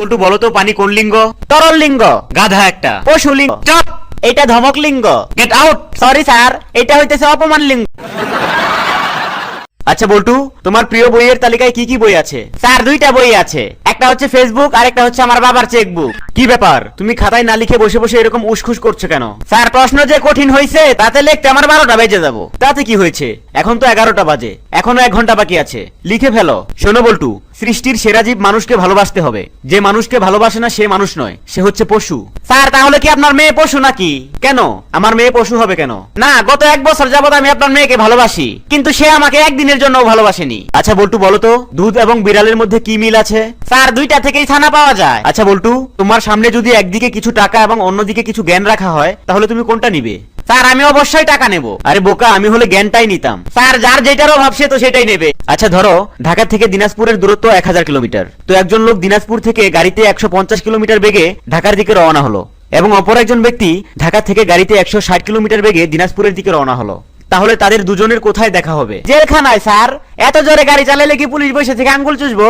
বল্টু বলো তো পানি কোন লিঙ্গ? তরল লিঙ্গ। গাধা একটা। পশু লিঙ্গ। চপ। এটা ধমক লিঙ্গ। Get out. সরি স্যার, এটা হইতেছে অপমান লিঙ্গ। আচ্ছা বল্টু, তোমার প্রিয় বইয়ের তালিকায় কি কি বই আছে? স্যার দুইটা বই আছে, একটা হচ্ছে ফেসবুক আর একটা হচ্ছে আমার বাবার চেকবুক। কি ব্যাপার, তুমি খাতায় না লিখে বসে বসে এরকম উসখুস করছো কেন? স্যার প্রশ্ন যে কঠিন হয়েছে তাতে লিখতে আমার 12টা বেজে যাবো। তাতে কি হয়েছে, এখন তো 11টা বাজে, এখনো 1 ঘন্টা বাকি আছে, লিখে ফেলো। শোনো বল্টু, সৃষ্টির সেরা জীব মানুষকে ভালোবাসতে হবে। যে মানুষকে ভালোবাসে না সে মানুষ নয়, সে হচ্ছে পশু। স্যার তাহলে কি আপনার মেয়ে পশু নাকি? কেন, আমার মেয়ে পশু হবে কেন? না, গত 1 বছর যাবত আমি আপনার মেয়েকে ভালোবাসি, কিন্তু সে আমাকে একদিনের জন্য ভালোবাসেনি। আচ্ছা বল্টু বলো তো, দুধ এবং বিড়ালের মধ্যে কি মিল আছে? স্যার দুইটা থেকেই ছানা পাওয়া যায়। আচ্ছা বল্টু, তোমার সামনে যদি একদিকে কিছু টাকা এবং অন্যদিকে কিছু জ্ঞান রাখা হয় তাহলে তুমি কোনটা নিবে? স্যার আমি অবশ্যই টাকা নেব। আরে বোকা, আমি হলে জ্ঞানটাই নিতাম। স্যার যার যেটারও ভাব সে তো সেটাই নেবে। আচ্ছা ধরো, ঢাকা থেকে দিনাজপুরের দূরত্ব 1000 কিলোমিটার। তো একজন লোক দিনাজপুর থেকে গাড়িতে 150 কিলোমিটার বেগে ঢাকার দিকে রওনা হলো, এবং অপর একজন ব্যক্তি ঢাকা থেকে গাড়িতে 160 কিলোমিটার বেগে দিনাজপুরের দিকে রওনা হলো। তাহলে তাদের দুজনের কোথায় দেখা হবে? জেলখানায়। স্যার এত জোরে গাড়ি চালালে কি পুলিশ বসে থেকে আঙ্গুল চুষবো?